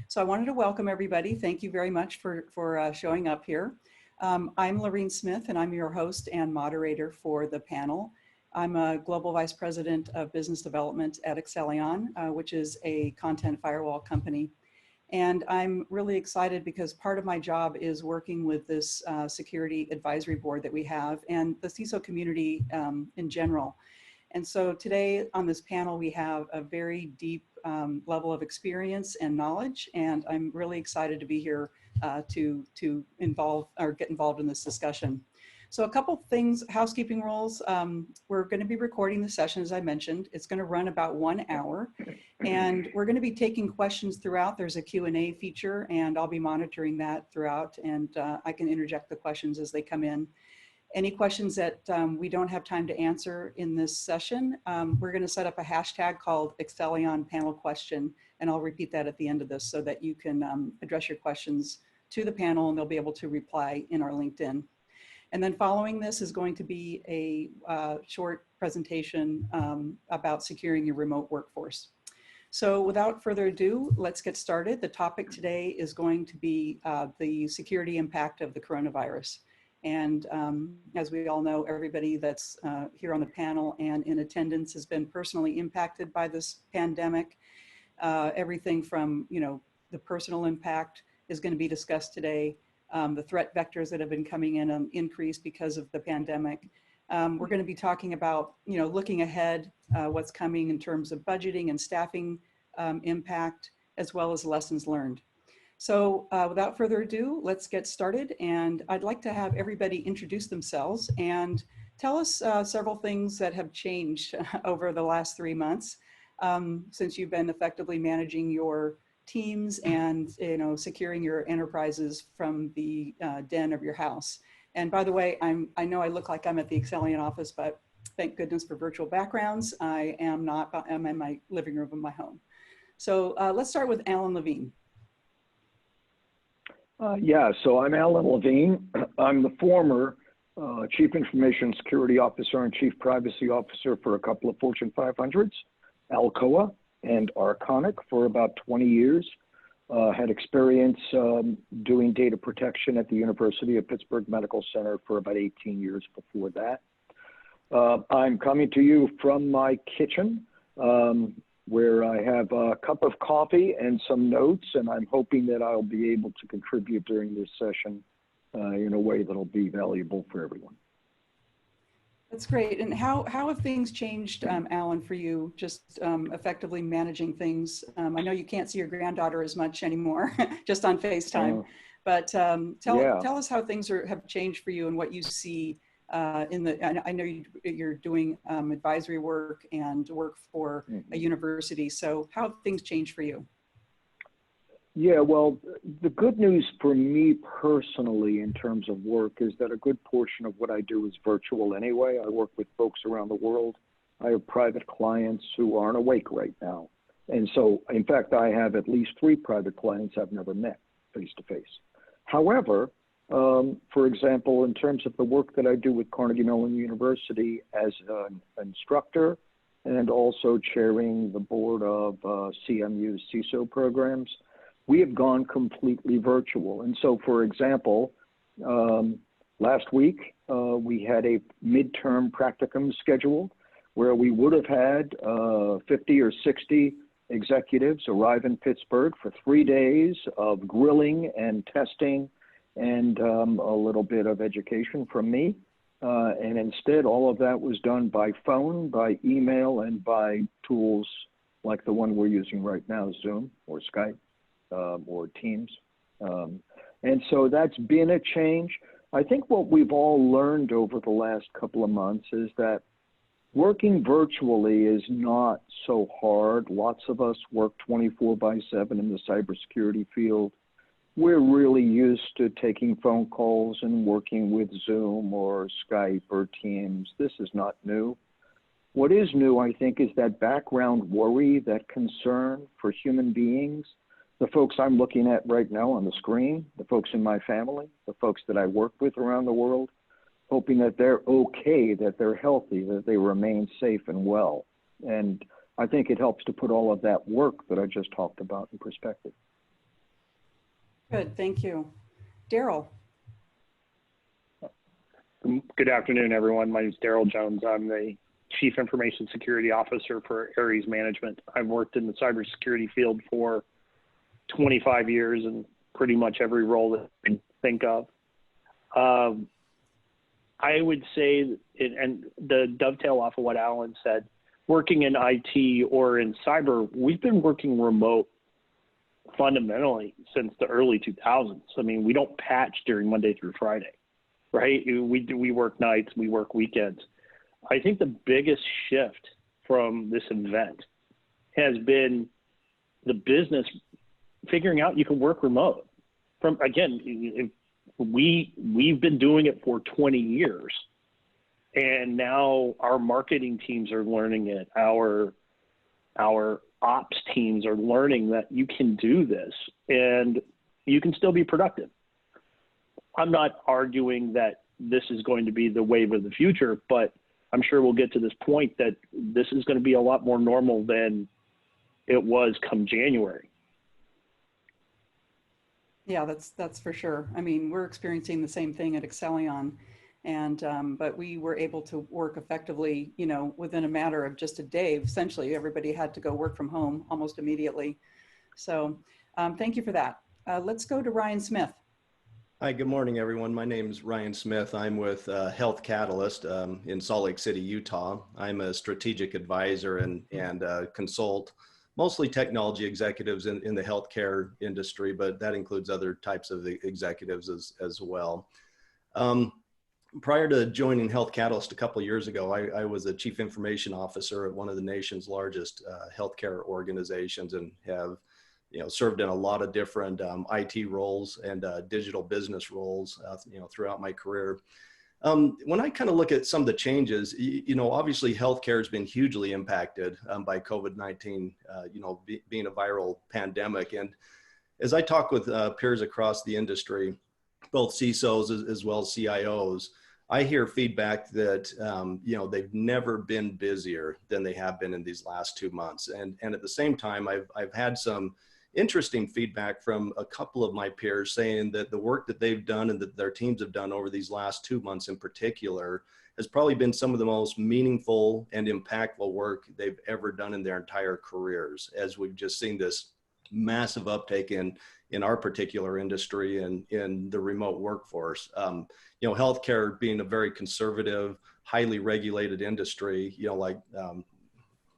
So I wanted to welcome everybody. Thank you very much for showing up here. I'm Levine Smith, and I'm your host and moderator for the panel. I'm a Global Vice President of Business Development at Accellion, which is a content firewall company. And I'm really excited because part of my job is working with this security advisory board that we have and the CISO community in general. And so today on this panel, we have a very deep level of experience and knowledge, and I'm really excited to be here to get involved in this discussion. So a couple things, housekeeping rules. We're going to be recording the session, as I mentioned. It's going to run about 1 hour, and we're going to be taking questions throughout. There's a Q&A feature, and I'll be monitoring that throughout, and I can interject the questions as they come in. Any questions that we don't have time to answer in this session, we're going to set up a hashtag called Accellion panel question, and I'll repeat that at the end of this so that you can address your questions to the panel and they'll be able to reply in our LinkedIn. And then following this is going to be a short presentation about securing your remote workforce. So without further ado, let's get started. The topic today is going to be the security impact of the coronavirus. And as we all know, everybody that's here on the panel and in attendance has been personally impacted by this pandemic. Everything from, the personal impact is going to be discussed today. The threat vectors that have been coming in increased because of the pandemic. We're going to be talking about, looking ahead, what's coming in terms of budgeting and staffing impact, as well as lessons learned. So without further ado, let's get started. And I'd like to have everybody introduce themselves and tell us several things that have changed over the last 3 months since you've been effectively managing your teams and securing your enterprises from the den of your house. And by the way, I know I look like I'm at the Accellion office, but thank goodness for virtual backgrounds. I am not. I'm in my living room of my home. So let's start with Alan Levine. So I'm Alan Levine. I'm the former Chief Information Security Officer and Chief Privacy Officer for a couple of Fortune 500s, Alcoa and Arconic for about 20 years. Had experience doing data protection at the University of Pittsburgh Medical Center for about 18 years before that. I'm coming to you from my kitchen, where I have a cup of coffee and some notes, and I'm hoping that I'll be able to contribute during this session in a way that'll be valuable for everyone. That's great. And how have things changed, Alan, for you, just effectively managing things? I know you can't see your granddaughter as much anymore, just on FaceTime, but tell us how things have changed for you and what you see I know you're doing advisory work and work for a university. So how have things changed for you? Yeah, well, the good news for me personally in terms of work is that a good portion of what I do is virtual anyway. I work with folks around the world. I have private clients who aren't awake right now. And so, in fact, I have at least 3 private clients I've never met face to face. However, for example, in terms of the work that I do with Carnegie Mellon University as an instructor and also chairing the board of CMU's CISO programs, we have gone completely virtual. And so, for example, last week, we had a midterm practicum scheduled where we would have had 50 or 60 executives arrive in Pittsburgh for 3 days of grilling and testing and a little bit of education from me. And instead, all of that was done by phone, by email, and by tools like the one we're using right now, Zoom or Skype or Teams. And so that's been a change. I think what we've all learned over the last couple of months is that working virtually is not so hard. Lots of us work 24/7 in the cybersecurity field. We're really used to taking phone calls and working with Zoom or Skype or Teams. This is not new. What is new, I think, is that background worry, that concern for human beings, the folks I'm looking at right now on the screen, the folks in my family, the folks that I work with around the world, hoping that they're okay, that they're healthy, that they remain safe and well. And I think it helps to put all of that work that I just talked about in perspective. Good, thank you. Darrell. Good afternoon, everyone. My name is Daryl Jones. I'm the Chief Information Security Officer for Ares Management. I've worked in the cybersecurity field for 25 years in pretty much every role that you can think of. I would say, and the dovetail off of what Alan said, working in IT or in cyber, we've been working remote fundamentally since the early 2000s. I mean, we don't patch during Monday through Friday, right? We work nights, we work weekends. I think the biggest shift from this event has been the business figuring out you can work remote. From, again, we've been doing it for 20 years, and now our marketing teams are learning it. Our ops teams are learning that you can do this and you can still be productive. I'm not arguing that this is going to be the wave of the future, but I'm sure we'll get to this point that this is going to be a lot more normal than it was come January. Yeah, that's for sure. I mean, we're experiencing the same thing at Accellion, and but we were able to work effectively, you know, within a matter of just a day. Essentially, everybody had to go work from home almost immediately. So thank you for that. Let's go to Ryan Smith. Hi, good morning, everyone. My name is Ryan Smith. I'm with Health Catalyst in Salt Lake City, Utah. I'm a strategic advisor and consult mostly technology executives in the healthcare industry, but that includes other types of executives as well. Prior to joining Health Catalyst a couple of years ago, I was a chief information officer at one of the nation's largest healthcare organizations and have served in a lot of different IT roles and digital business roles throughout my career. When I kind of look at some of the changes, obviously healthcare has been hugely impacted by COVID-19, being a viral pandemic. And as I talk with peers across the industry, both CISOs as well as CIOs, I hear feedback that, they've never been busier than they have been in these last 2 months. And at the same time, I've had some interesting feedback from a couple of my peers saying that the work that they've done and that their teams have done over these last 2 months in particular has probably been some of the most meaningful and impactful work they've ever done in their entire careers, as we've just seen this massive uptake in our particular industry and in the remote workforce. Healthcare being a very conservative, highly regulated industry, like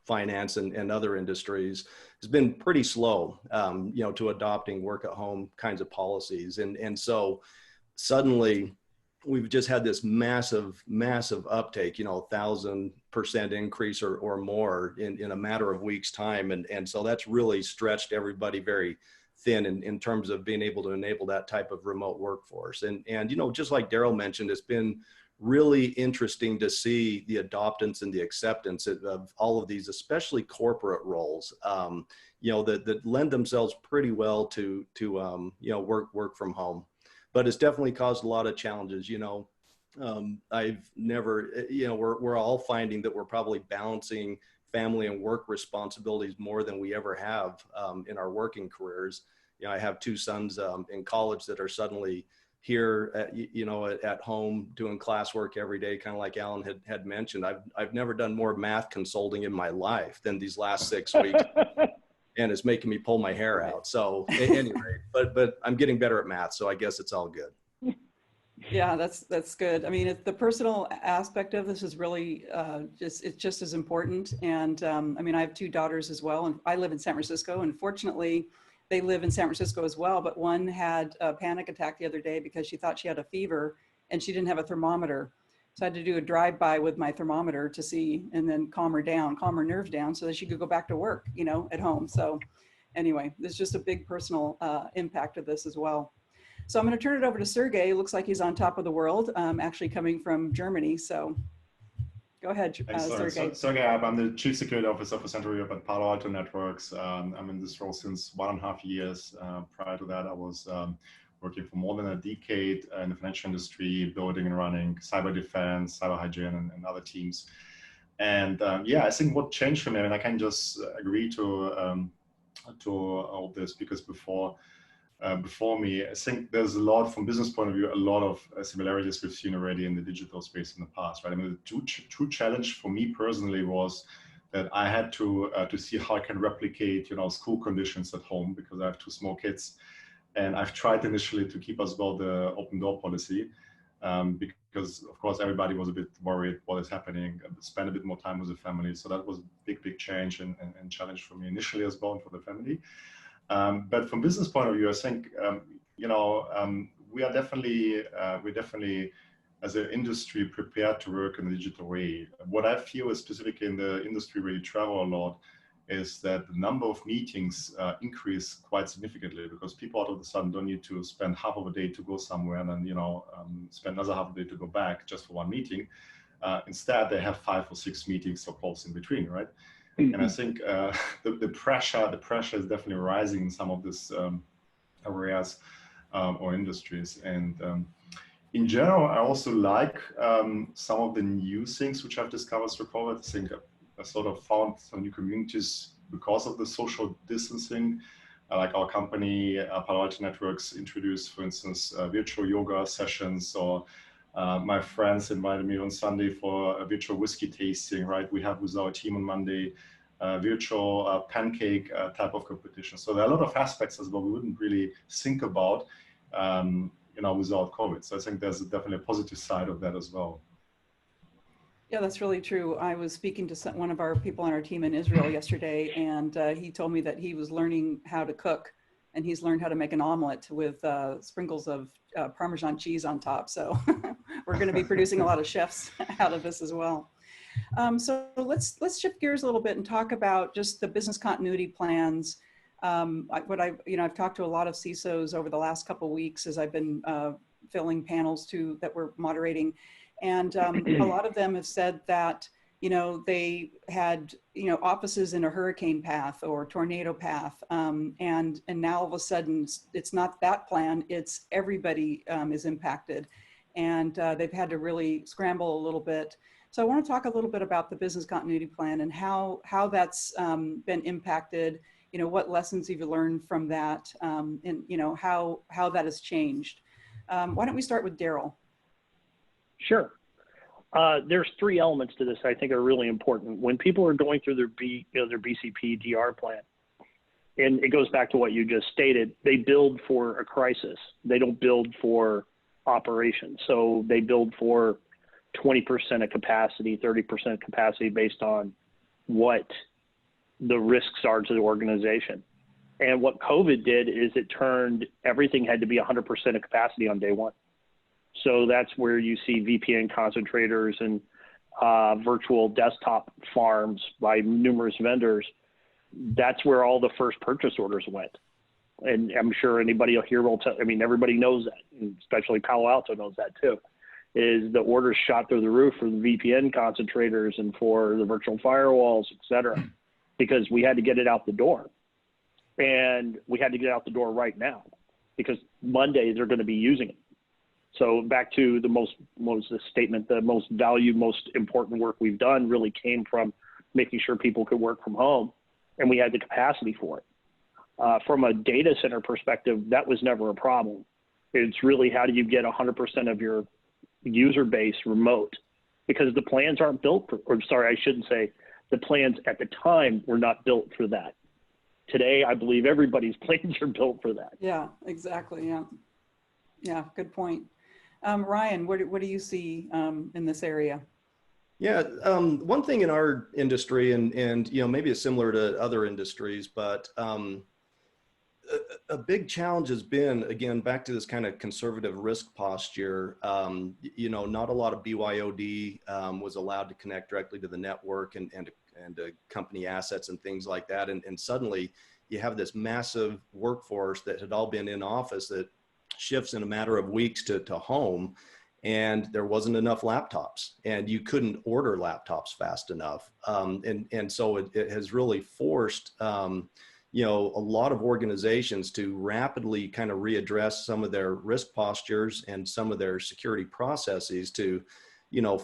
finance and other industries, has been pretty slow, to adopting work at home kinds of policies. And so suddenly we've just had this massive uptake, 1,000% increase or more in a matter of weeks time. And so that's really stretched everybody very thin in terms of being able to enable that type of remote workforce. And just like Darrell mentioned, it's been really interesting to see the adoptance and the acceptance of all of these, especially corporate roles, that lend themselves pretty well to work from home. But it's definitely caused a lot of challenges. I've never, we're all finding that we're probably balancing family and work responsibilities more than we ever have in our working careers. I have 2 sons in college that are suddenly here at home doing classwork every day, kind of like Alan had mentioned. I've never done more math consulting in my life than these last 6 weeks. And it's making me pull my hair out. So anyway, but I'm getting better at math, so I guess it's all good. Yeah, that's good. I mean, the personal aspect of this is really it's just as important. And I mean, I have 2 daughters as well, and I live in San Francisco, and fortunately they live in San Francisco as well, but one had a panic attack the other day because she thought she had a fever and she didn't have a thermometer. So I had to do a drive-by with my thermometer to see, and then calm her nerves down so that she could go back to work, at home. So anyway, there's just a big personal impact of this as well. So I'm going to turn it over to Sergej. It looks like he's on top of the world, actually coming from Germany. So go ahead, Sergej. Sergej, I'm the Chief Security Officer for Central Europe at Palo Alto Networks. I'm in this role since 1.5 years. Prior to that, I was working for more than a decade in the financial industry, building and running cyber defense, cyber hygiene, and other teams. And I think what changed for me, and I can just agree to all this, because before before me. I think there's a lot, from business point of view, a lot of similarities we've seen already in the digital space in the past, right? I mean, the true challenge for me personally was that I had to see how I can replicate, school conditions at home, because I have two small kids. And I've tried initially to keep us about the open door policy, because of course everybody was a bit worried what is happening, spend a bit more time with the family. So that was a big change and challenge for me initially as well, and for the family. But from business point of view, I think, we are definitely, as an industry, prepared to work in a digital way. What I feel is, specifically in the industry where you travel a lot, is that the number of meetings increase quite significantly, because people all of a sudden don't need to spend half of a day to go somewhere and then, spend another half a day to go back just for one meeting. Instead, they have 5 or 6 meetings so close in between, right? Mm-hmm. And I think the pressure is definitely rising in some of these areas or industries. And in general, I also like some of the new things which I've discovered through COVID. I think I sort of found some new communities because of the social distancing. Like our company, Palo Alto Networks, introduced, for instance, virtual yoga sessions, or my friends invited me on Sunday for a virtual whiskey tasting, right? We have with our team on Monday, virtual pancake type of competition. So there are a lot of aspects as well we wouldn't really think about, without COVID. So I think there's definitely a positive side of that as well. Yeah, that's really true. I was speaking to one of our people on our team in Israel yesterday, and he told me that he was learning how to cook, and he's learned how to make an omelet with sprinkles of Parmesan cheese on top. So we're going to be producing a lot of chefs out of this as well. So let's shift gears a little bit and talk about just the business continuity plans. I've talked to a lot of CISOs over the last couple of weeks as I've been filling panels that we're moderating. And a lot of them have said that, they had, offices in a hurricane path or tornado path. And now all of a sudden it's not that plan, it's everybody is impacted. And they've had to really scramble a little bit. So I want to talk a little bit about the business continuity plan and how that's been impacted, what lessons you've learned from that, and how that has changed. Why don't we start with Darrell? Sure. There's 3 elements to this I think are really important. When people are going through their BCP DR plan, and it goes back to what you just stated, they build for a crisis. They don't build for operations. So they build for 20% of capacity, 30% capacity based on what the risks are to the organization. And what COVID did is it turned everything had to be 100% of capacity on day one. So that's where you see VPN concentrators and virtual desktop farms by numerous vendors. That's where all the first purchase orders went. And I'm sure anybody here will tell, everybody knows that, especially Palo Alto knows that too, is the orders shot through the roof for the VPN concentrators and for the virtual firewalls, et cetera, because we had to get it out the door. And we had to get it out the door right now because Monday they're going to be using it. So back to the most value, most important work we've done really came from making sure people could work from home, and we had the capacity for it. From a data center perspective, that was never a problem. It's really how do you get 100% of your user base remote, because the plans aren't built for, the plans at the time were not built for that. Today, I believe everybody's plans are built for that. Yeah, exactly. Yeah, good point. Ryan, what do you see in this area? Yeah, one thing in our industry, and maybe it's similar to other industries, but a big challenge has been, again, back to this kind of conservative risk posture. Not a lot of BYOD was allowed to connect directly to the network and to company assets and things like that. And suddenly you have this massive workforce that had all been in office that shifts in a matter of weeks to home, and there wasn't enough laptops, and you couldn't order laptops fast enough. And so it has really forced, a lot of organizations to rapidly kind of readdress some of their risk postures and some of their security processes to,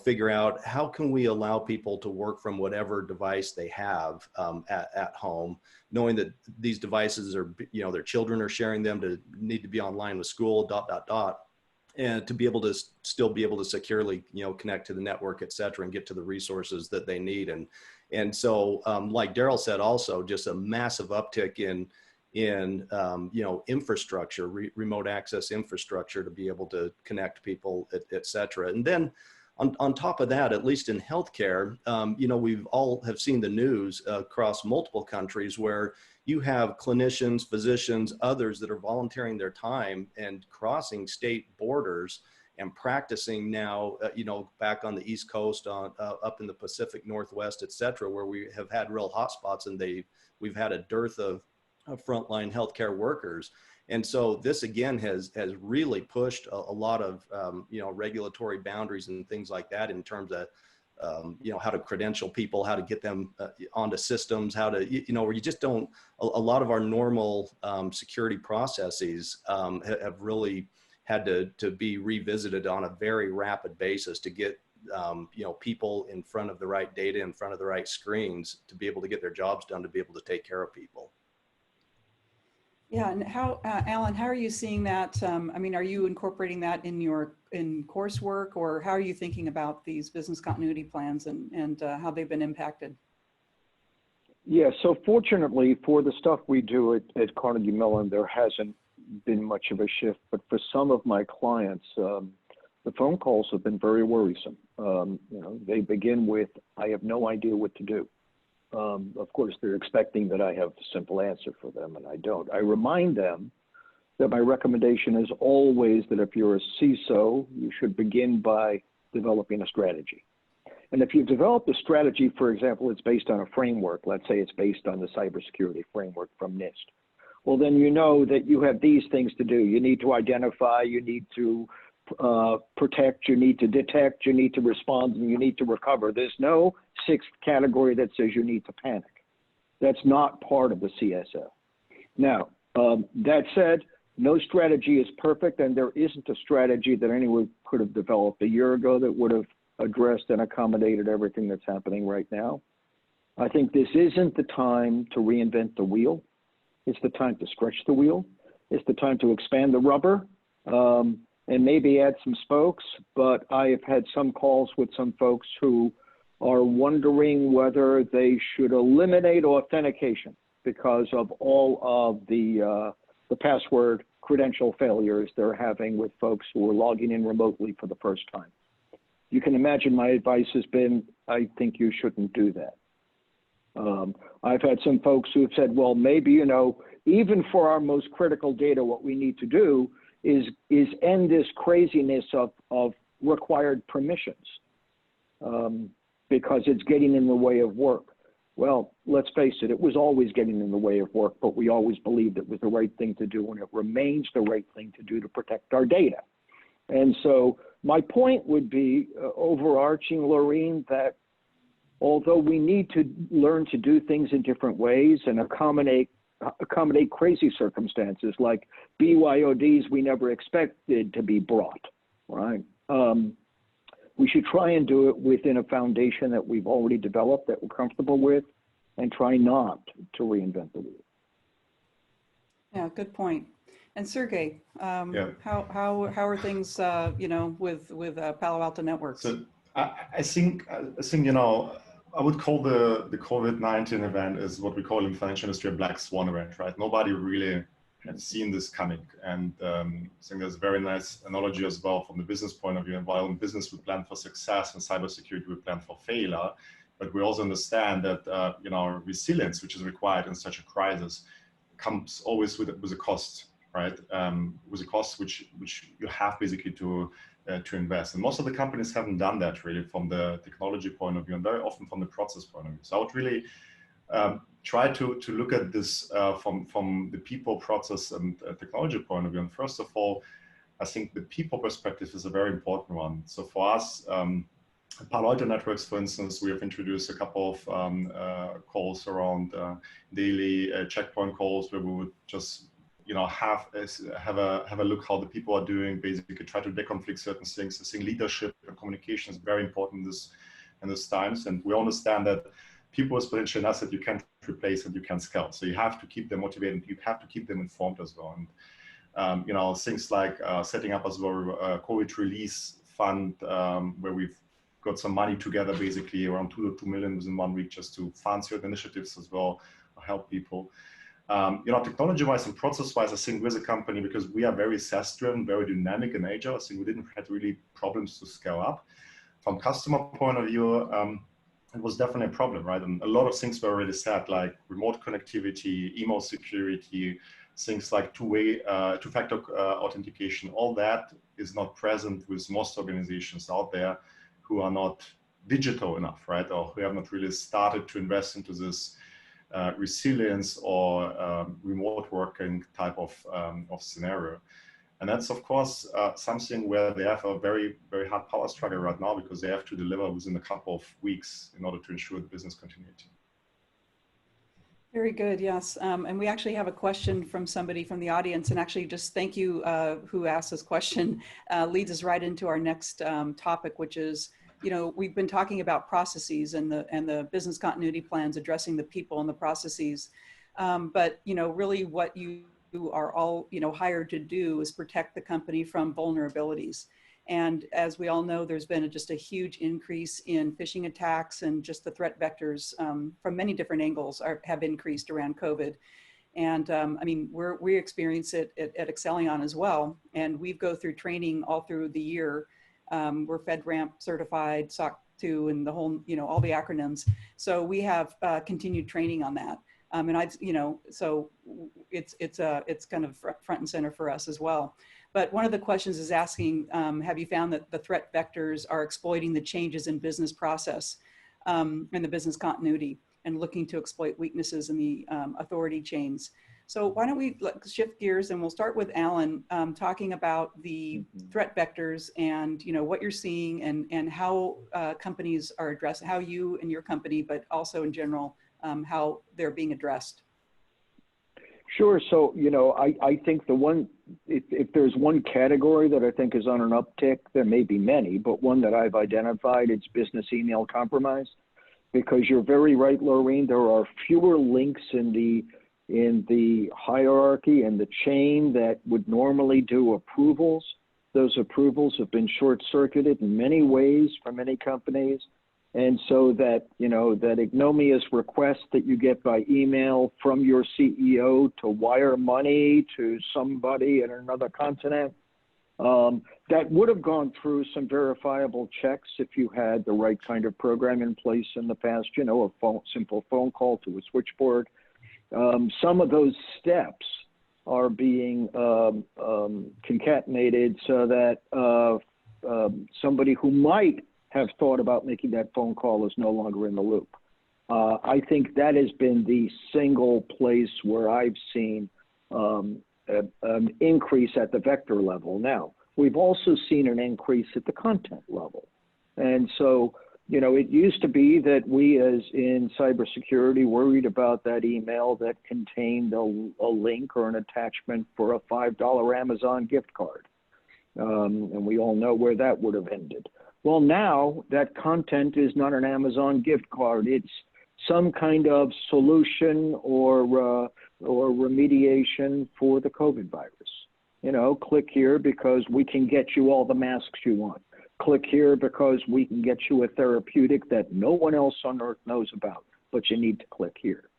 figure out how can we allow people to work from whatever device they have at home, knowing that these devices are, their children are sharing them, to need to be online with school, ... And to be able to still be able to securely, connect to the network, et cetera, and get to the resources that they need. And so, like Darrell said, also just a massive uptick in infrastructure, remote access infrastructure to be able to connect people, et cetera. And then on top of that, at least in healthcare, we've all have seen the news across multiple countries where you have clinicians, physicians, others that are volunteering their time and crossing state borders and practicing now, back on the East Coast, up in the Pacific Northwest, et cetera, where we have had real hotspots, and we've had a dearth of frontline healthcare workers. And so this again has really pushed a lot of regulatory boundaries and things like that in terms of how to credential people, how to get them onto systems, how to where you just don't, a lot of our normal security processes have really had to be revisited on a very rapid basis to get people in front of the right data, in front of the right screens, to be able to get their jobs done, to be able to take care of people. Yeah, and how, Alan, how are you seeing that? Are you incorporating that in coursework, or how are you thinking about these business continuity plans and how they've been impacted? Yeah, so fortunately for the stuff we do at Carnegie Mellon, there hasn't been much of a shift, but for some of my clients, the phone calls have been very worrisome. They begin with, I have no idea what to do. Of course, they're expecting that I have a simple answer for them, and I don't. I remind them that my recommendation is always that if you're a CISO, you should begin by developing a strategy. And if you've developed a strategy, for example, it's based on a framework, let's say it's based on the cybersecurity framework from NIST, well, then you know that you have these things to do. You need to identify, you need to protect, you need to detect, you need to respond, and you need to recover. There's no sixth category that says you need to panic. That's not part of the CISO. Now, that said, no strategy is perfect, and there isn't a strategy that anyone could have developed a year ago that would have addressed and accommodated everything that's happening right now. I think this isn't the time to reinvent the wheel. It's the time to stretch the wheel. It's the time to expand the rubber. And maybe add some spokes, but I have had some calls with some folks who are wondering whether they should eliminate authentication because of all of the password credential failures they're having with folks who are logging in remotely for the first time. You can imagine my advice has been, I think you shouldn't do that. I've had some folks who have said, well, maybe, even for our most critical data, what we need to do is end this craziness of required permissions because it's getting in the way of work. Well, let's face it, it was always getting in the way of work, but we always believed it was the right thing to do, and it remains the right thing to do to protect our data. And so my point would be overarching, Lorene, that although we need to learn to do things in different ways and accommodate crazy circumstances like BYODs we never expected to be brought, right? We should try and do it within a foundation that we've already developed, that we're comfortable with, and try not to reinvent the wheel. Yeah, good point. And Sergej, how are things, with Palo Alto Networks? So I think I would call the COVID-19 event is what we call in the financial industry a black swan event, right? Nobody really had seen this coming. And I think there's a very nice analogy as well from the business point of view. And while in business we plan for success, and cybersecurity we plan for failure, but we also understand that resilience, which is required in such a crisis, comes always with a cost, right? With a cost which you have basically to invest. And most of the companies haven't done that really from the technology point of view, and very often from the process point of view. So I would really try to look at this from the people, process, and technology point of view. And first of all, I think the people perspective is a very important one. So for us, at Palo Alto Networks, for instance, we have introduced a couple of calls around daily checkpoint calls where we would just have a look how the people are doing. Basically, try to deconflict certain things. I think leadership and communication is very important in this times, and we understand that people is potentially an asset you can't replace and you can't scale. So you have to keep them motivated. You have to keep them informed as well. And things like setting up as well a COVID relief fund where we've got some money together, basically around 2 million within 1 week, just to fund certain initiatives as well, help people. Technology-wise and process-wise, I think with a company, because we are very SaaS-driven, very dynamic in nature, I think we didn't have really problems to scale up. From customer point of view, it was definitely a problem, right? And a lot of things were already set, like remote connectivity, email security, things like two-factor authentication. All that is not present with most organizations out there who are not digital enough, right? Or who have not really started to invest into this resilience or remote working type of scenario. And that's, of course, something where they have a very, very hard power struggle right now, because they have to deliver within a couple of weeks in order to ensure the business continuity. Very good, yes. And we actually have a question from somebody from the audience, and actually just thank you who asked this question. Leads us right into our next topic, which is, we've been talking about processes and the business continuity plans addressing the people and the processes. But, really what you are all, hired to do is protect the company from vulnerabilities. And as we all know, there's been just a huge increase in phishing attacks, and just the threat vectors from many different angles have increased around COVID. And we experience it at Accellion as well. And we go through training all through the year. We're FedRAMP certified, SOC 2, and the whole, all the acronyms. So we have continued training on that. So it's kind of front and center for us as well. But one of the questions is asking, have you found that the threat vectors are exploiting the changes in business process and the business continuity, and looking to exploit weaknesses in the authority chains? So why don't we shift gears, and we'll start with Alan talking about the threat vectors and what you're seeing, and how companies are addressing, how you and your company, but also in general, how they're being addressed. Sure. So, I think if there's one category that I think is on an uptick, there may be many, but one that I've identified, it's business email compromise. Because you're very right, Lorraine, there are fewer links in the hierarchy and the chain that would normally do approvals. Those approvals have been short-circuited in many ways for many companies. And so that, that ignominious request that you get by email from your CEO to wire money to somebody in another continent, that would have gone through some verifiable checks if you had the right kind of program in place in the past, a simple phone call to a switchboard. Some of those steps are being concatenated so that somebody who might have thought about making that phone call is no longer in the loop. I think that has been the single place where I've seen an increase at the vector level. Now, we've also seen an increase at the content level. And so, it used to be that we, as in cybersecurity, worried about that email that contained a link or an attachment for a $5 Amazon gift card. And we all know where that would have ended. Well, now that content is not an Amazon gift card. It's some kind of solution or remediation for the COVID virus. Click here because we can get you all the masks you want. Click here because we can get you a therapeutic that no one else on earth knows about, but you need to click here.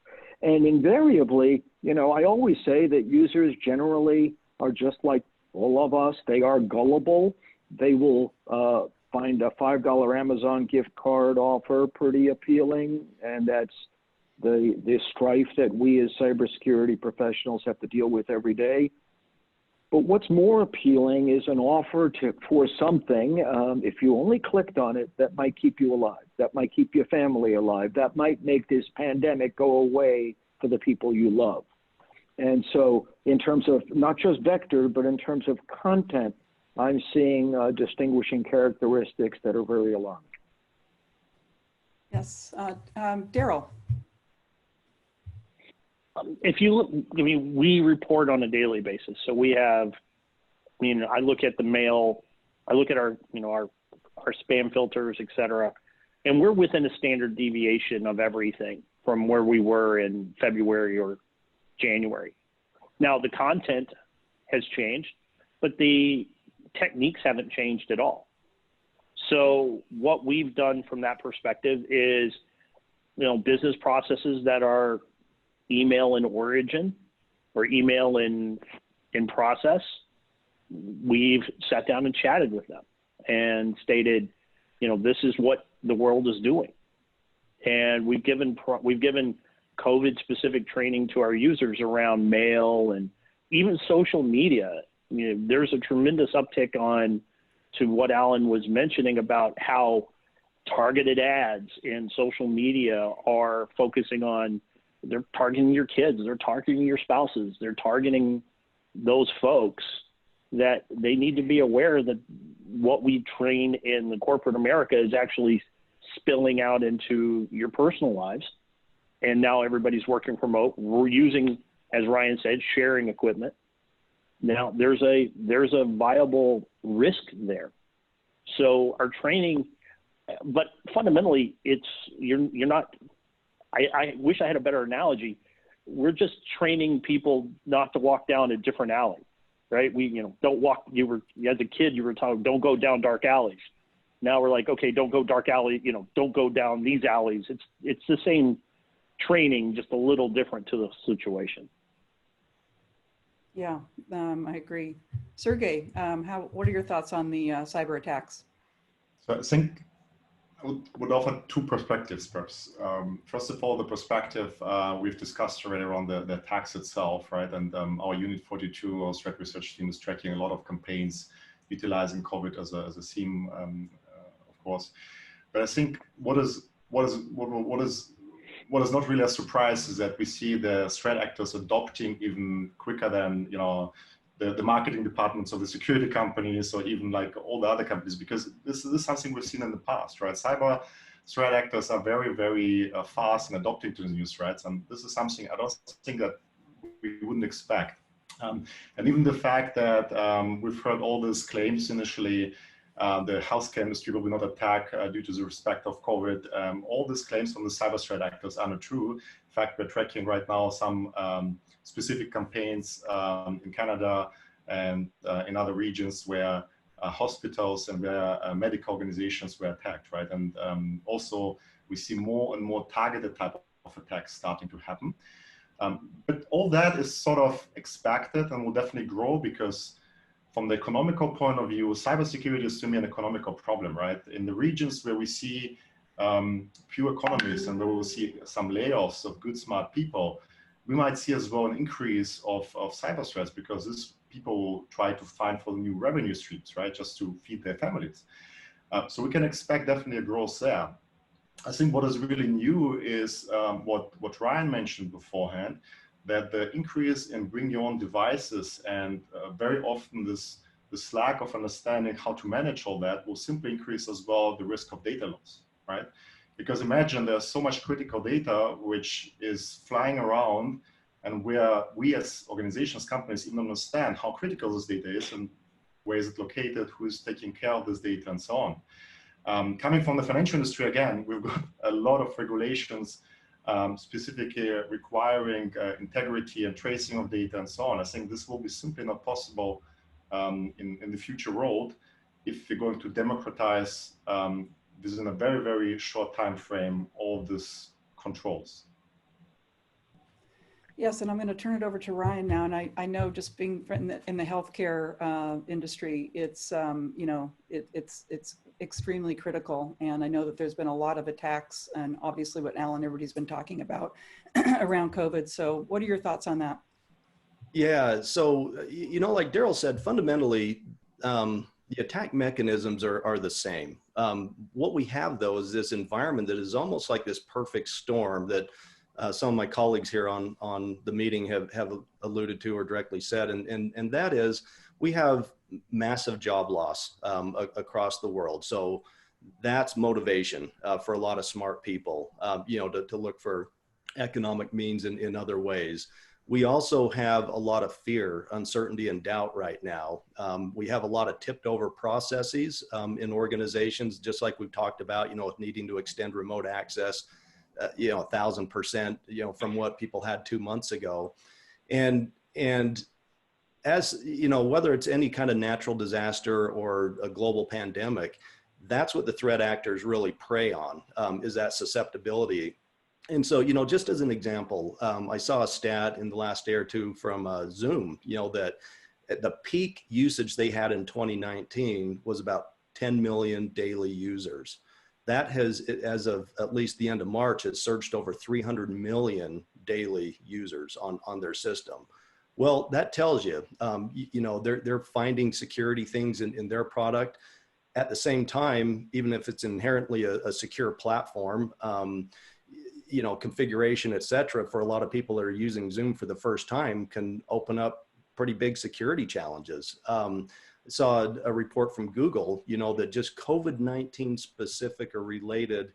And invariably, I always say that users generally are just like all of us. They are gullible. They will find a $5 Amazon gift card offer pretty appealing, and that's the strife that we as cybersecurity professionals have to deal with every day. But what's more appealing is an offer for something, if you only clicked on it, that might keep you alive, that might keep your family alive, that might make this pandemic go away for the people you love. And so in terms of not just vector, but in terms of content, I'm seeing distinguishing characteristics that are very alarming. Yes. Darrell. If you look, I mean, we report on a daily basis. So we have, I mean, I look at the mail, I look at our, you know, our spam filters, et cetera, and we're within a standard deviation of everything from where we were in February or January. Now, the content has changed, but the techniques haven't changed at all. So what we've done from that perspective is, you know, business processes that are email in origin or email in process, we've sat down and chatted with them and stated, you know, this is what the world is doing. And we've given COVID specific training to our users around mail and even social media. You know, there's a tremendous uptick on to what Alan was mentioning about how targeted ads in social media are focusing on, they're targeting your kids, they're targeting your spouses, they're targeting those folks that they need to be aware that what we train in the corporate America is actually spilling out into your personal lives. And now everybody's working remote. We're using, as Ryan said, sharing equipment. Now there's a viable risk there. So our training, but fundamentally you're not, I wish I had a better analogy. We're just training people not to walk down a different alley, right? We, you know, don't walk, as a kid, you were told, don't go down dark alleys. Now we're like, okay, don't go dark alley, you know, don't go down these alleys. It's the same training, just a little different to the situation. Yeah, I agree. Sergej, what are your thoughts on the cyber attacks? So I think I would offer two perspectives, perhaps. First of all, the perspective we've discussed already around the attacks itself, right? And our Unit 42, our threat research team, is tracking a lot of campaigns utilizing COVID as a theme, of course. But I think what is not really a surprise is that we see the threat actors adopting even quicker than, you know, the marketing departments of the security companies, or even like all the other companies, because this is something we've seen in the past, right? Cyber threat actors are very, very fast in adopting to the new threats, and this is something I don't think that we wouldn't expect. And even the fact that we've heard all these claims initially, the healthcare industry will not attack due to the respect of COVID. All these claims from the cyber threat actors are not true. In fact, we're tracking right now some specific campaigns in Canada and in other regions where hospitals and where medical organizations were attacked, right? And also we see more and more targeted type of attacks starting to happen. But all that is sort of expected and will definitely grow, because from the economical point of view, cybersecurity is to me an economical problem, right? In the regions where we see few economies and where we will see some layoffs of good, smart people, we might see as well an increase of cyber threats, because these people will try to find for new revenue streams, right? Just to feed their families. So we can expect definitely a growth there. I think what is really new is what Ryan mentioned beforehand, that the increase in bring your own devices and very often this lack of understanding how to manage all that will simply increase as well the risk of data loss, right? Because imagine there's so much critical data which is flying around, and where we as organizations, companies even understand how critical this data is and where is it located, who is taking care of this data, and so on. Coming from the financial industry, again, we've got a lot of regulations specifically requiring integrity and tracing of data and so on. I think this will be simply not possible in the future world if we're going to democratize this is in a very, very short time frame, all of these controls. Yes, and I'm going to turn it over to Ryan now. And I know, just being in the healthcare industry, it's you know, it's extremely critical. And I know that there's been a lot of attacks, and obviously what Alan, everybody's been talking about around COVID. So what are your thoughts on that? Yeah, so, you know, like Darrell said, fundamentally, the attack mechanisms are the same. What we have, though, is this environment that is almost like this perfect storm that some of my colleagues here on the meeting have alluded to or directly said, and that is we have massive job loss across the world. So that's motivation for a lot of smart people, you know, to look for economic means in other ways. We also have a lot of fear, uncertainty, and doubt right now. We have a lot of tipped over processes in organizations, just like we've talked about, with needing to extend remote access, 1,000%, from what people had 2 months ago. And as whether it's any kind of natural disaster or a global pandemic, that's what the threat actors really prey on, is that susceptibility. And so, just as an example, I saw a stat in the last day or two from Zoom, that at the peak usage they had in 2019 was about 10 million daily users. That has, as of at least the end of March, has surged over 300 million daily users on their system. Well, that tells you, they're finding security things in their product. At the same time, even if it's inherently a secure platform, configuration, et cetera, for a lot of people that are using Zoom for the first time can open up pretty big security challenges. I saw a report from Google, that just COVID-19 specific or related,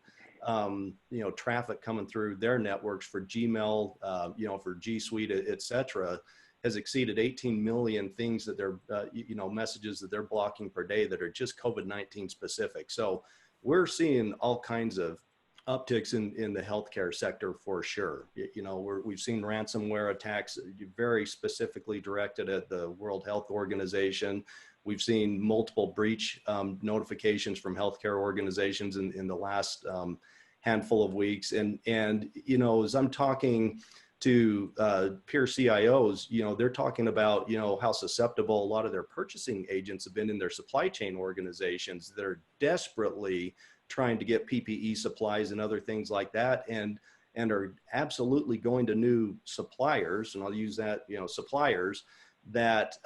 traffic coming through their networks for Gmail, for G Suite, et cetera, has exceeded 18 million things that they're, messages that they're blocking per day that are just COVID-19 specific. So we're seeing all kinds of upticks in the healthcare sector for sure. We've seen ransomware attacks very specifically directed at the World Health Organization. We've seen multiple breach notifications from healthcare organizations in the last handful of weeks. And as I'm talking to peer CIOs, they're talking about, how susceptible a lot of their purchasing agents have been in their supply chain organizations that are desperately trying to get PPE supplies and other things like that, and are absolutely going to new suppliers, and I'll use that, suppliers that,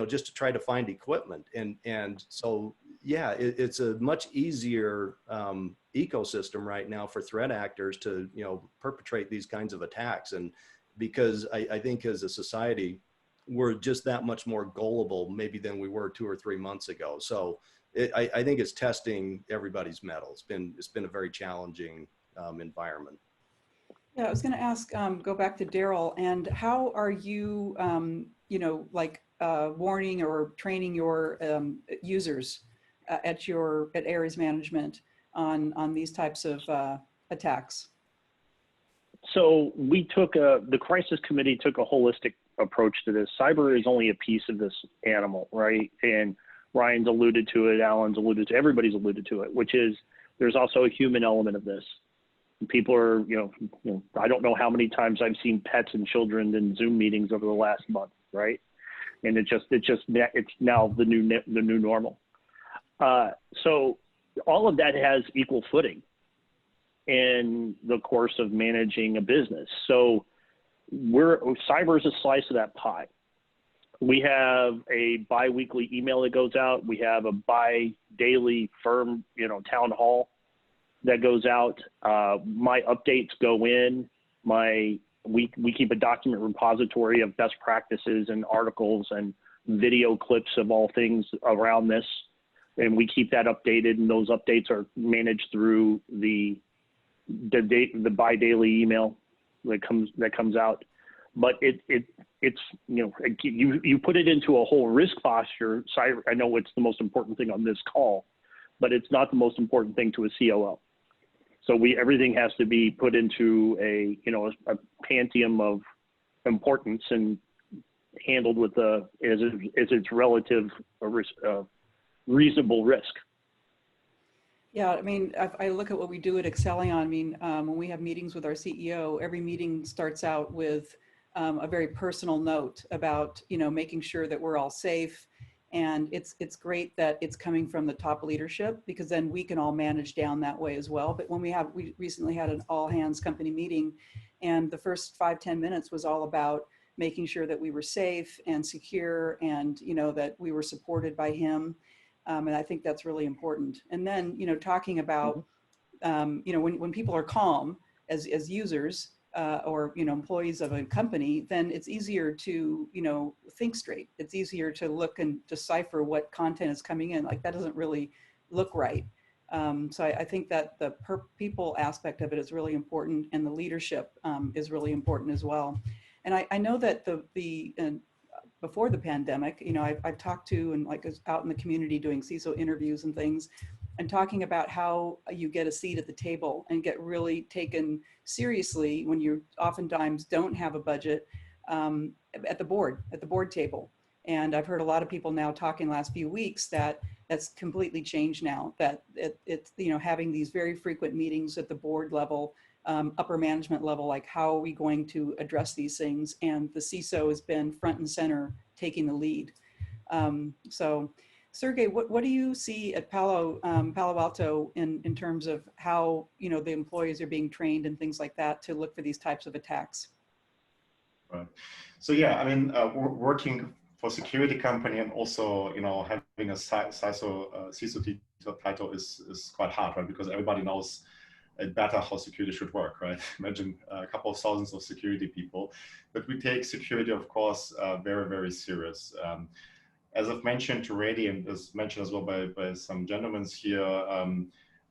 just to try to find equipment. And so, yeah, it's a much easier ecosystem right now for threat actors to, perpetrate these kinds of attacks. And because I think as a society, we're just that much more gullible maybe than we were 2 or 3 months ago. So I think it's testing everybody's mettle. It's been a very challenging environment. Yeah, I was going to ask, go back to Darrell, and how are you, warning or training your users at Ares Management on these types of attacks? So the crisis committee took a holistic approach to this. Cyber is only a piece of this animal, right? And Ryan's alluded to it, Alan's alluded to it, everybody's alluded to it, which is there's also a human element of this. People are, I don't know how many times I've seen pets and children in Zoom meetings over the last month, right? And it's now the new normal. So all of that has equal footing in the course of managing a business. So cyber is a slice of that pie. We have a bi-weekly email that goes out. We have a bi-daily firm, town hall that goes out. My updates go in. We keep a document repository of best practices and articles and video clips of all things around this, and we keep that updated. And those updates are managed through the bi-daily email that comes out. But it's you put it into a whole risk posture. Cyber, I know it's the most important thing on this call, but it's not the most important thing to a COO. So everything has to be put into a pantheon of importance and handled with as its relative reasonable risk. Yeah, I mean, I look at what we do at Accellion. I mean, when we have meetings with our CEO, every meeting starts out with a very personal note about, making sure that we're all safe. And it's great that it's coming from the top leadership, because then we can all manage down that way as well. But when we recently had an all hands company meeting, and the first 5-10 minutes was all about making sure that we were safe and secure, and, that we were supported by him. And I think that's really important. And then, talking about, when people are calm as users, or employees of a company, then it's easier to think straight. It's easier to look and decipher what content is coming in. Like, that doesn't really look right. So I think that the people aspect of it is really important, and the leadership is really important as well. And I know that before the pandemic, you know, I've talked to and like out in the community doing CISO interviews and things, and talking about how you get a seat at the table and get really taken seriously when you oftentimes don't have a budget at the board table. And I've heard a lot of people now talking last few weeks that that's completely changed now, that it's, you know, having these very frequent meetings at the board level, upper management level, like how are we going to address these things? And the CISO has been front and center taking the lead. So Sergej, what do you see at Palo Alto in terms of how, you know, the employees are being trained and things like that to look for these types of attacks? Right. So yeah, I mean, working for a security company and also, you know, having a CISO title is quite hard, right? Because everybody knows better how security should work, right? Imagine a couple of thousands of security people, but we take security, of course, very, very serious. As I've mentioned already, and as mentioned as well by some gentlemen here,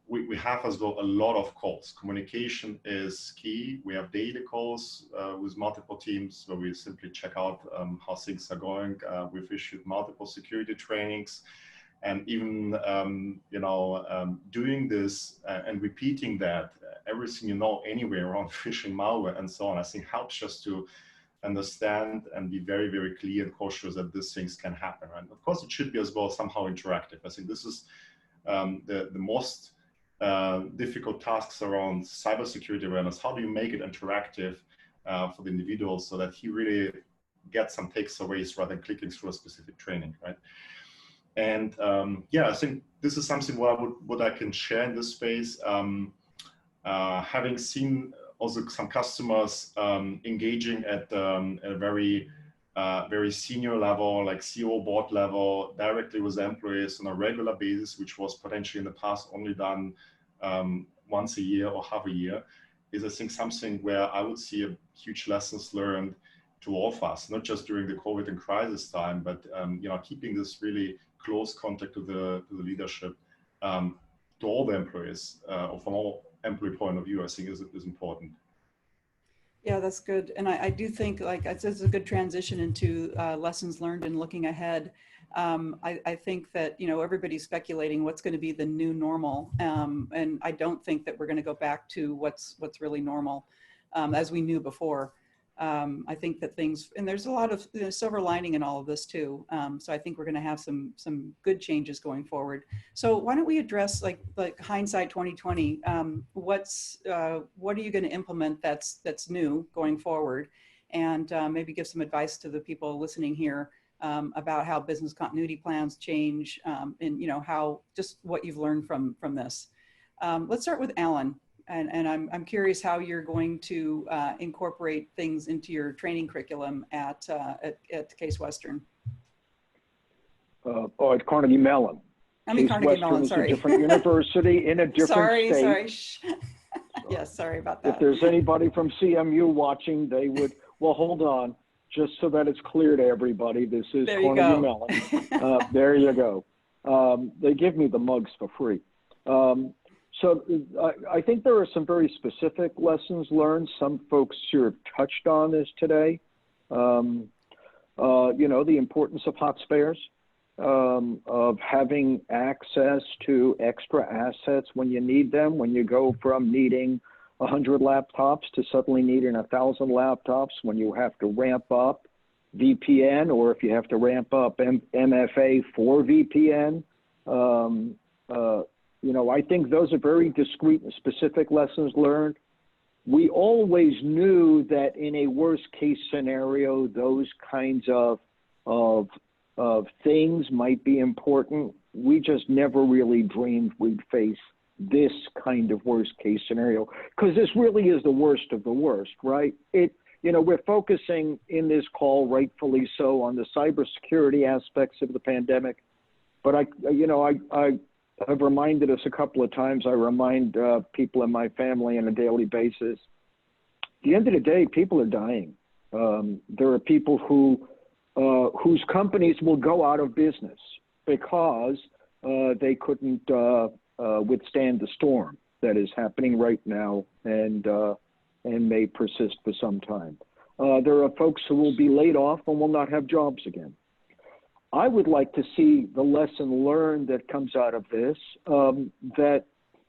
we have as well a lot of calls. Communication is key. We have daily calls with multiple teams where we simply check out how things are going. We've issued multiple security trainings, and even doing this and repeating that, everything you know anyway around phishing, malware, and so on, I think helps just to understand and be very, very clear and cautious that these things can happen. Right? Of course, it should be as well somehow interactive. I think this is the most difficult tasks around cybersecurity awareness. How do you make it interactive for the individual so that he really gets some takeaways rather than clicking through a specific training, right? And yeah, I think this is something what I can share in this space. Having seen also some customers engaging at a very senior level, like CEO board level, directly with employees on a regular basis, which was potentially in the past only done once a year or half a year, is I think something where I would see a huge lessons learned to all of us, not just during the COVID and crisis time, but keeping this really close contact to the leadership, to all the employees, or from all employee point of view, I think is important. Yeah, that's good. And I do think like it's a good transition into lessons learned and looking ahead. I think that, you know, everybody's speculating what's going to be the new normal. And I don't think that we're going to go back to what's really normal as we knew before. I think that and there's a lot of silver lining in all of this too. So I think we're going to have some good changes going forward. So why don't we address like hindsight 2020? What are you going to implement that's new going forward, and maybe give some advice to the people listening here about how business continuity plans change, and how just what you've learned from this. Let's start with Alan. And I'm curious how you're going to incorporate things into your training curriculum at Case Western. At Carnegie Mellon. I mean, Carnegie Mellon, sorry. It's a different university in a different state. Sorry. Yes, sorry about that. If there's anybody from CMU watching, they would, well, hold on, just so that it's clear to everybody, this is Carnegie Mellon. There you go. They give me the mugs for free. So I think there are some very specific lessons learned. Some folks here have touched on this today. The importance of hot spares, of having access to extra assets when you need them, when you go from needing 100 laptops to suddenly needing 1,000 laptops, when you have to ramp up VPN, or if you have to ramp up MFA for VPN. I think those are very discrete and specific lessons learned. We always knew that in a worst case scenario, those kinds of things might be important. We just never really dreamed we'd face this kind of worst case scenario, because this really is the worst of the worst, right? We're focusing in this call, rightfully so, on the cybersecurity aspects of the pandemic. But I've reminded us a couple of times, I remind people in my family on a daily basis, at the end of the day, people are dying. There are people whose companies will go out of business because they couldn't withstand the storm that is happening right now and may persist for some time. There are folks who will be laid off and will not have jobs again. I would like to see the lesson learned that comes out of this, that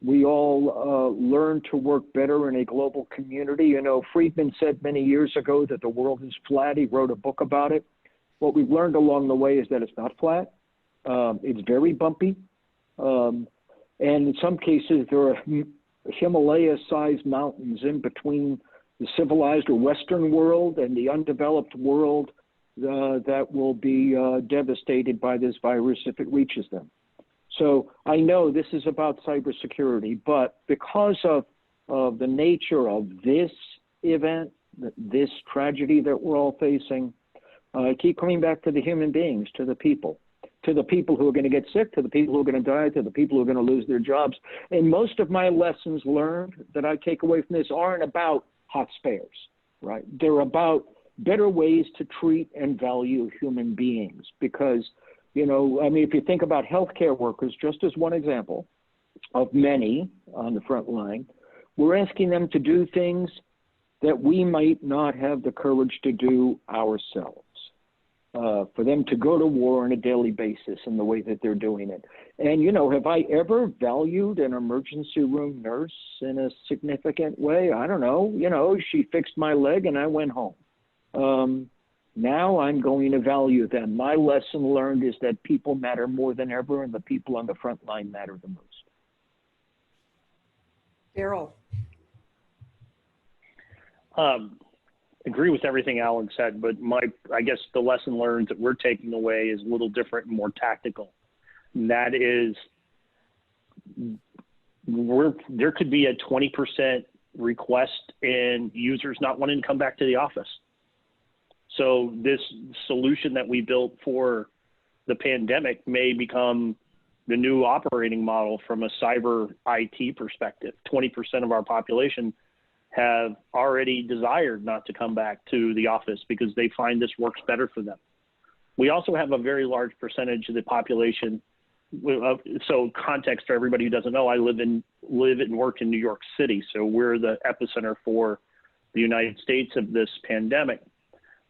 we all learn to work better in a global community. You know, Friedman said many years ago that the world is flat. He wrote a book about it. What we've learned along the way is that it's not flat. It's very bumpy. And in some cases, there are Himalaya-sized mountains in between the civilized or Western world and the undeveloped world that will be devastated by this virus if it reaches them. So I know this is about cybersecurity, but because of the nature of this event, this tragedy that we're all facing, I keep coming back to the human beings, to the people who are going to get sick, to the people who are going to die, to the people who are going to lose their jobs. And most of my lessons learned that I take away from this aren't about hot spares, right? They're about better ways to treat and value human beings because, you know, I mean, if you think about healthcare workers, just as one example of many on the front line, we're asking them to do things that we might not have the courage to do ourselves. For them to go to war on a daily basis in the way that they're doing it. And, you know, have I ever valued an emergency room nurse in a significant way? I don't know. You know, she fixed my leg and I went home. Now I'm going to value them. My lesson learned is that people matter more than ever and the people on the front line matter the most. Darrell. Agree with everything Alan said, but I guess the lesson learned that we're taking away is a little different and more tactical. And that is, there could be a 20% request in users not wanting to come back to the office. So this solution that we built for the pandemic may become the new operating model from a cyber IT perspective. 20% of our population have already desired not to come back to the office because they find this works better for them. We also have a very large percentage of the population. So context for everybody who doesn't know, I live and work in New York City. So we're the epicenter for the United States of this pandemic.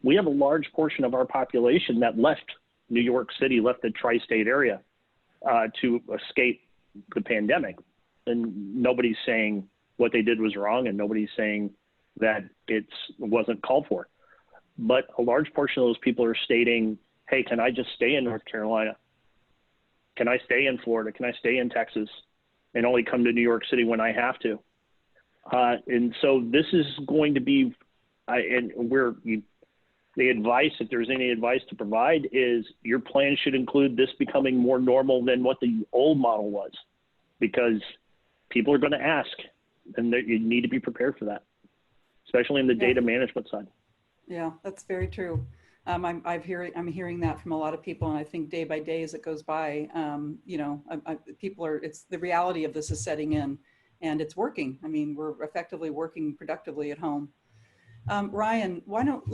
We have a large portion of our population that left New York City, left the tri-state area to escape the pandemic. And nobody's saying what they did was wrong, and nobody's saying that it wasn't called for. But a large portion of those people are stating, hey, can I just stay in North Carolina? Can I stay in Florida? Can I stay in Texas and only come to New York City when I have to? And so this is going to be, the advice, if there's any advice to provide, is your plan should include this becoming more normal than what the old model was, because people are going to ask. And you need to be prepared for that, especially in the data management side. Yeah, that's very true. I'm hearing that from a lot of people, and I think day by day as it goes by, you know, it's the reality of this is setting in, and it's working. I mean, we're effectively working productively at home. Ryan, why don't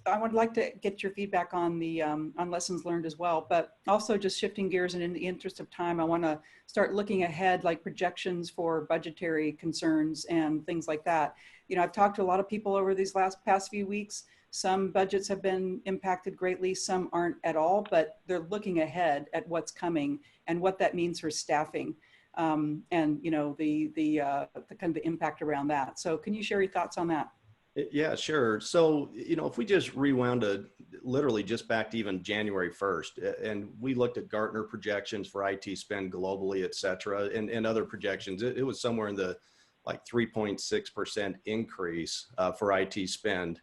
I would like to get your feedback on the on lessons learned as well, but also just shifting gears, and in the interest of time, I want to start looking ahead, like projections for budgetary concerns and things like that. You know, I've talked to a lot of people over these past few weeks. Some budgets have been impacted greatly, some aren't at all, but they're looking ahead at what's coming and what that means for staffing, and you know the kind of the impact around that. So, can you share your thoughts on that? Yeah, sure. So, you know, if we just rewound literally just back to even January 1st, and we looked at Gartner projections for IT spend globally, et cetera, and other projections, it was somewhere in the like 3.6% increase for IT spend.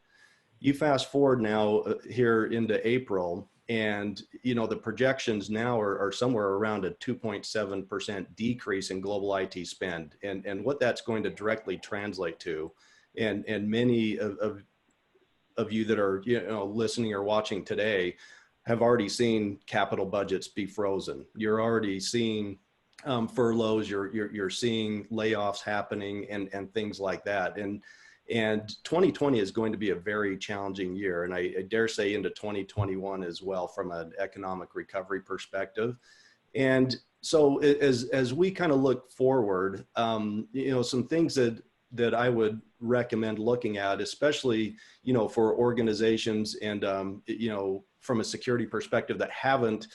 You fast forward now here into April, and, you know, the projections now are somewhere around a 2.7% decrease in global IT spend. And what that's going to directly translate to, and many of you that are, you know, listening or watching today have already seen capital budgets be frozen. You're already seeing furloughs. You're seeing layoffs happening and things like that. And 2020 is going to be a very challenging year, and I dare say into 2021 as well from an economic recovery perspective. And So as we kind of look forward, you know, some things that I would recommend looking at, especially, you know, for organizations and, you know, from a security perspective that haven't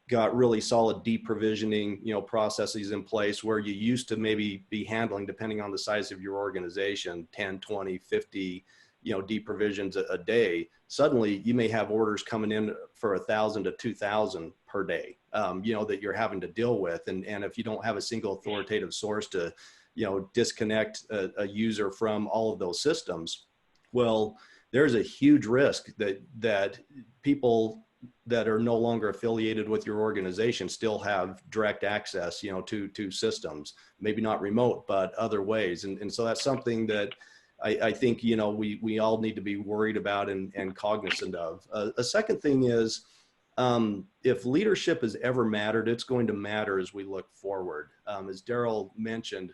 got really solid deprovisioning, you know, processes in place, where you used to maybe be handling, depending on the size of your organization, 10, 20, 50, you know, deprovisions a day. Suddenly you may have orders coming in for 1,000 to 2,000 per day, you know, that you're having to deal with. And if you don't have a single authoritative source to, you know, disconnect a user from all of those systems, well, there's a huge risk that people that are no longer affiliated with your organization still have direct access, you know, to systems, maybe not remote, but other ways. And so that's something that I think, you know, we all need to be worried about and cognizant of. A second thing is, if leadership has ever mattered, it's going to matter as we look forward. As Darrell mentioned,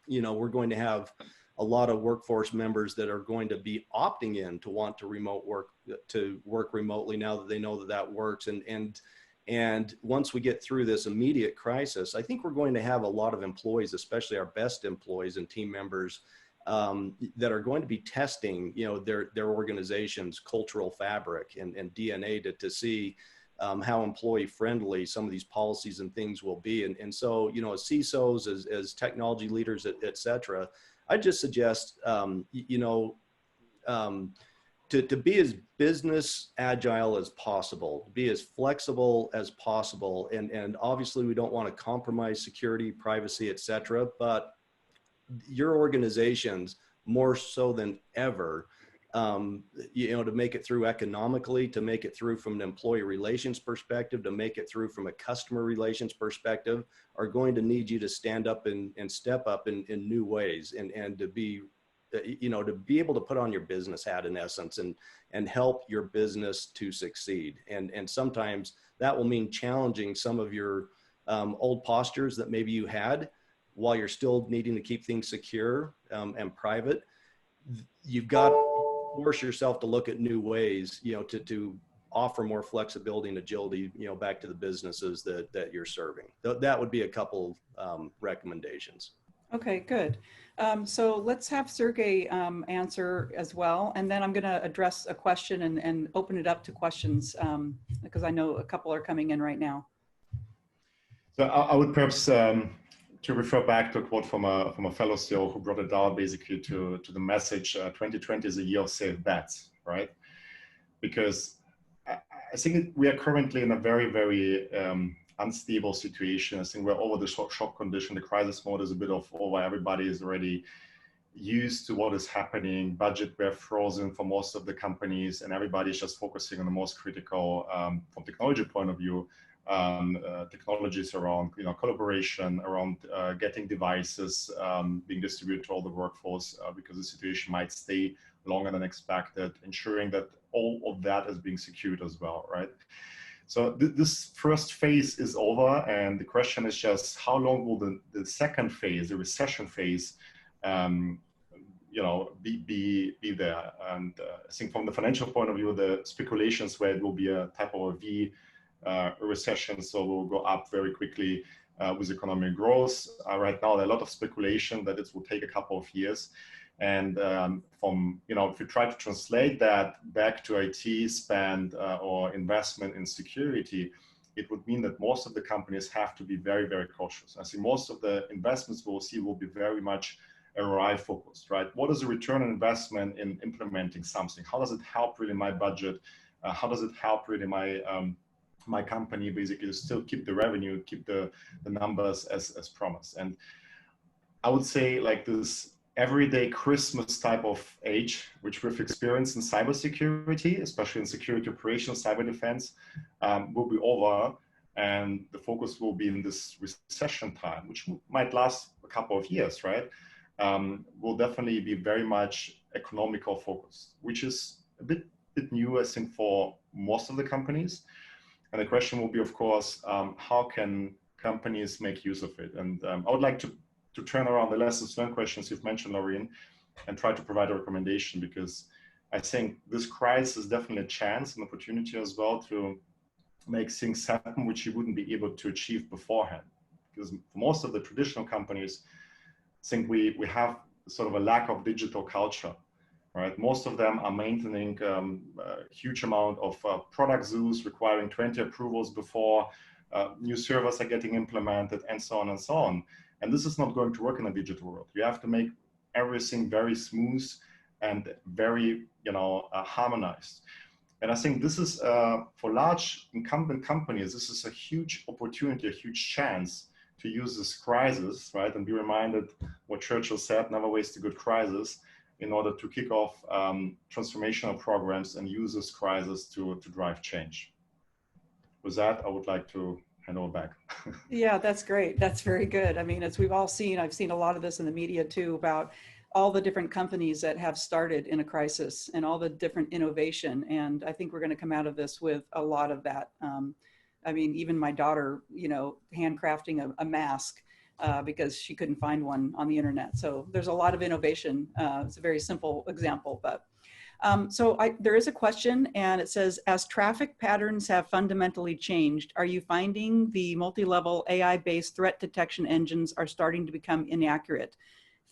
you know, we're going to have a lot of workforce members that are going to be opting in to want to work remotely now that they know that that works. And once we get through this immediate crisis, I think we're going to have a lot of employees, especially our best employees and team members, that are going to be testing, you know, their organization's cultural fabric and DNA to see how employee friendly some of these policies and things will be. And so, you know, as CISOs, as technology leaders, et cetera, I just suggest, you know, to be as business agile as possible, be as flexible as possible. And obviously we don't want to compromise security, privacy, et cetera, but your organizations more so than ever, you know, to make it through economically, to make it through from an employee relations perspective, to make it through from a customer relations perspective, are going to need you to stand up and step up in new ways, and to be, you know, to be able to put on your business hat in essence and help your business to succeed. And sometimes that will mean challenging some of your old postures that maybe you had while you're still needing to keep things secure and private. You've got to force yourself to look at new ways, you know, to offer more flexibility and agility, you know, back to the businesses that you're serving. That would be a couple recommendations. Okay, good. So let's have Sergej answer as well. And then I'm going to address a question and open it up to questions because I know a couple are coming in right now. So I would perhaps to refer back to a quote from a fellow CEO who brought it down basically to the message, 2020 is a year of safe bets, right? Because I think we are currently in a very, very unstable situation. I think we're over the shock condition. The crisis mode is a bit of over. Everybody is already used to what is happening. Budget were frozen for most of the companies, and everybody's just focusing on the most critical, from technology point of view, technologies around, you know, collaboration, around getting devices being distributed to all the workforce because the situation might stay longer than expected, ensuring that all of that is being secured as well, right? So this first phase is over, and the question is just how long will the second phase, the recession phase, you know, be there? And I think from the financial point of view, the speculations where it will be a type of a V recession, so we'll go up very quickly with economic growth. Right now, there are a lot of speculation that it will take a couple of years. And from, you know, if you try to translate that back to IT spend or investment in security, it would mean that most of the companies have to be very, very cautious. I think most of the investments we'll see will be very much ROI focused, right? What is the return on investment in implementing something? How does it help really my budget? How does it help really my company basically to still keep the revenue, keep the numbers as promised? And I would say like this everyday Christmas type of age, which we've experienced in cybersecurity, especially in security operations, cyber defense, will be over. And the focus will be in this recession time, which might last a couple of years, right? Will definitely be very much economical focused, which is a bit new, I think, for most of the companies. And the question will be, of course, how can companies make use of it? And I would like to turn around the lessons learned questions you've mentioned, Lorraine, and try to provide a recommendation, because I think this crisis is definitely a chance, an opportunity as well to make things happen which you wouldn't be able to achieve beforehand. because for most of the traditional companies, I think we have sort of a lack of digital culture, right? Most of them are maintaining a huge amount of product zoos requiring 20 approvals before new servers are getting implemented, and so on and so on. And this is not going to work in a digital world. You have to make everything very smooth and very, harmonized. And I think this is, for large incumbent companies, this is a huge opportunity, a huge chance to use this crisis, right? And be reminded what Churchill said, never waste a good crisis, in order to kick off transformational programs and use this crisis to drive change. With that, I would like to hand over back. Yeah, that's great. That's very good. I mean, as we've all seen, I've seen a lot of this in the media too, about all the different companies that have started in a crisis and all the different innovation. And I think we're going to come out of this with a lot of that. I mean, even my daughter, handcrafting a mask because she couldn't find one on the internet. So there's a lot of innovation. It's a very simple example, but there is a question, and it says, as traffic patterns have fundamentally changed, are you finding the multi-level AI-based threat detection engines are starting to become inaccurate,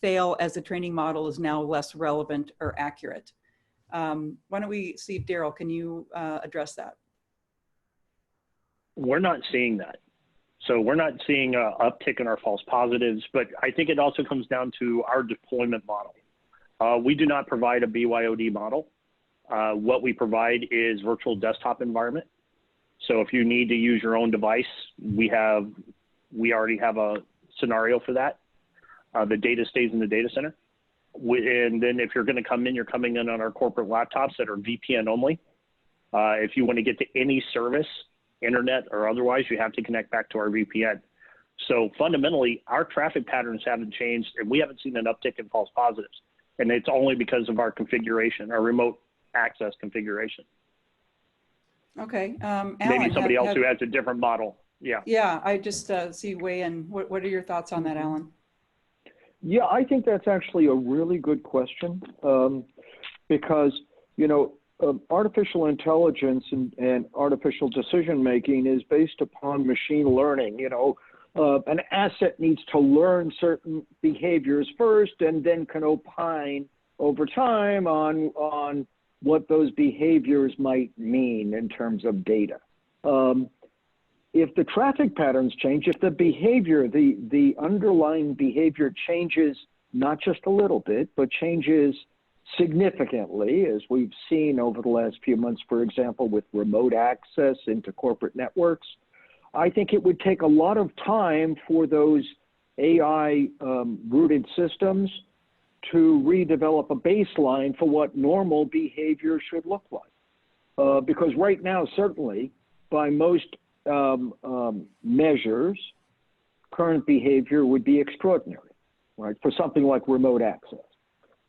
fail as the training model is now less relevant or accurate? Why don't we see, Darrell, can you address that? We're not seeing that. So we're not seeing an uptick in our false positives, but I think it also comes down to our deployment model. We do not provide a BYOD model. What we provide is virtual desktop environment. So if you need to use your own device, we already have a scenario for that. The data stays in the data center. And then if you're going to come in, you're coming in on our corporate laptops that are VPN only. If you want to get to any service, internet or otherwise, you have to connect back to our VPN. So fundamentally, our traffic patterns haven't changed, and we haven't seen an uptick in false positives. And it's only because of our configuration, our remote access configuration. Okay. Alan, maybe somebody else who has a different model. Yeah. Yeah, I just see weigh in. What are your thoughts on that, Alan? Yeah, I think that's actually a really good question because, artificial intelligence and artificial decision making is based upon machine learning. An asset needs to learn certain behaviors first and then can opine over time on what those behaviors might mean in terms of data. If the traffic patterns change, if the behavior, the underlying behavior changes not just a little bit, but changes significantly, as we've seen over the last few months, for example, with remote access into corporate networks, I think it would take a lot of time for those AI-rooted systems to redevelop a baseline for what normal behavior should look like. Because right now, certainly, by most measures, current behavior would be extraordinary, right? For something like remote access,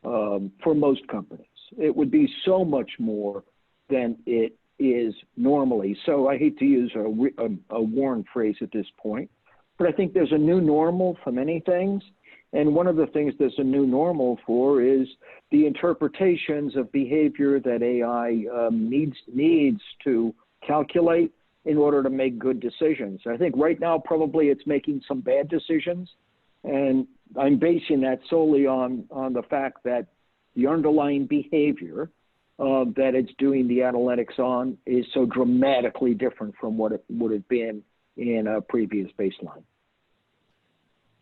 for most companies. It would be so much more than it is normally. So I hate to use a worn phrase at this point, but I think there's a new normal for many things. And one of the things there's a new normal for is the interpretations of behavior that AI needs to calculate in order to make good decisions. I think right now, probably it's making some bad decisions. And I'm basing that solely on the fact that the underlying behavior that it's doing the analytics on is so dramatically different from what it would have been in a previous baseline.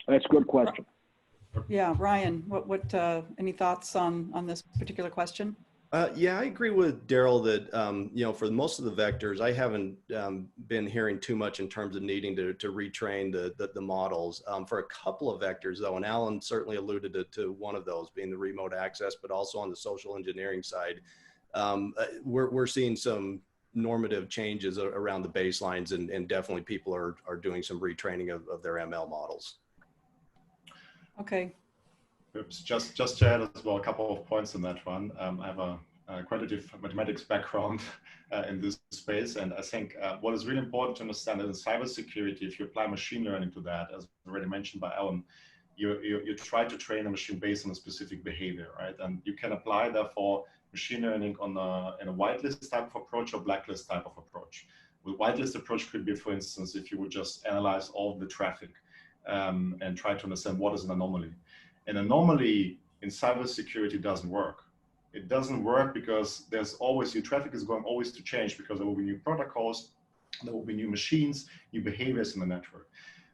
That's a good question. Yeah, Ryan, what any thoughts on this particular question? Yeah, I agree with Darrell that, for most of the vectors, I haven't been hearing too much in terms of needing to retrain the models. For a couple of vectors, though, and Alan certainly alluded to one of those being the remote access, but also on the social engineering side, we're seeing some normative changes around the baselines, and definitely people are doing some retraining of their ML models. Okay. Oops, just to add as well a couple of points on that one. I have a quantitative mathematics background in this space, and I think what is really important to understand is in cybersecurity, if you apply machine learning to that, as already mentioned by Alan, you try to train a machine based on a specific behavior, right? And you can apply, therefore, machine learning in a whitelist type of approach or blacklist type of approach. The whitelist approach could be, for instance, if you would just analyze all of the traffic and try to understand what is an anomaly. An anomaly in cybersecurity doesn't work. It doesn't work because there's always, your traffic is going always to change because there will be new protocols, there will be new machines, new behaviors in the network.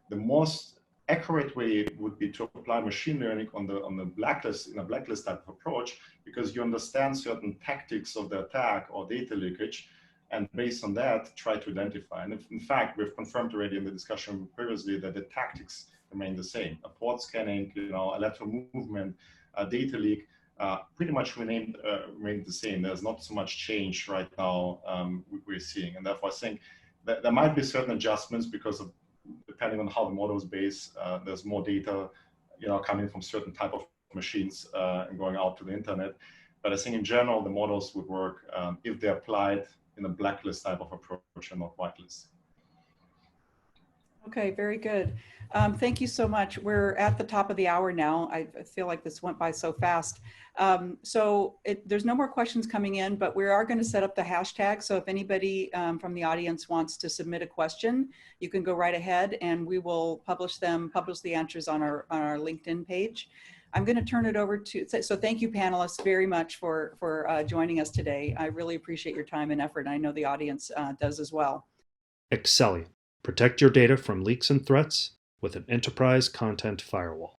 The most accurate way would be to apply machine learning on the blacklist, in a blacklist type of approach, because you understand certain tactics of the attack or data leakage, and based on that, try to identify. And if, in fact, we've confirmed already in the discussion previously that the tactics remain the same. A port scanning, a lateral movement, a data leak, pretty much remained the same. There's not so much change right now we're seeing. And therefore, I think that there might be certain adjustments because of, depending on how the model is based, there's more data, coming from certain type of machines and going out to the internet. But I think in general, the models would work if they're applied in a blacklist type of approach and not whitelist. Okay, very good. Thank you so much. We're at the top of the hour now. I feel like this went by so fast. There's no more questions coming in, but we are going to set up the hashtag. So if anybody from the audience wants to submit a question, you can go right ahead and we will publish the answers on our LinkedIn page. I'm going to turn it over to, so thank you panelists very much for joining us today. I really appreciate your time and effort. I know the audience does as well. Accellion. Protect your data from leaks and threats with an enterprise content firewall.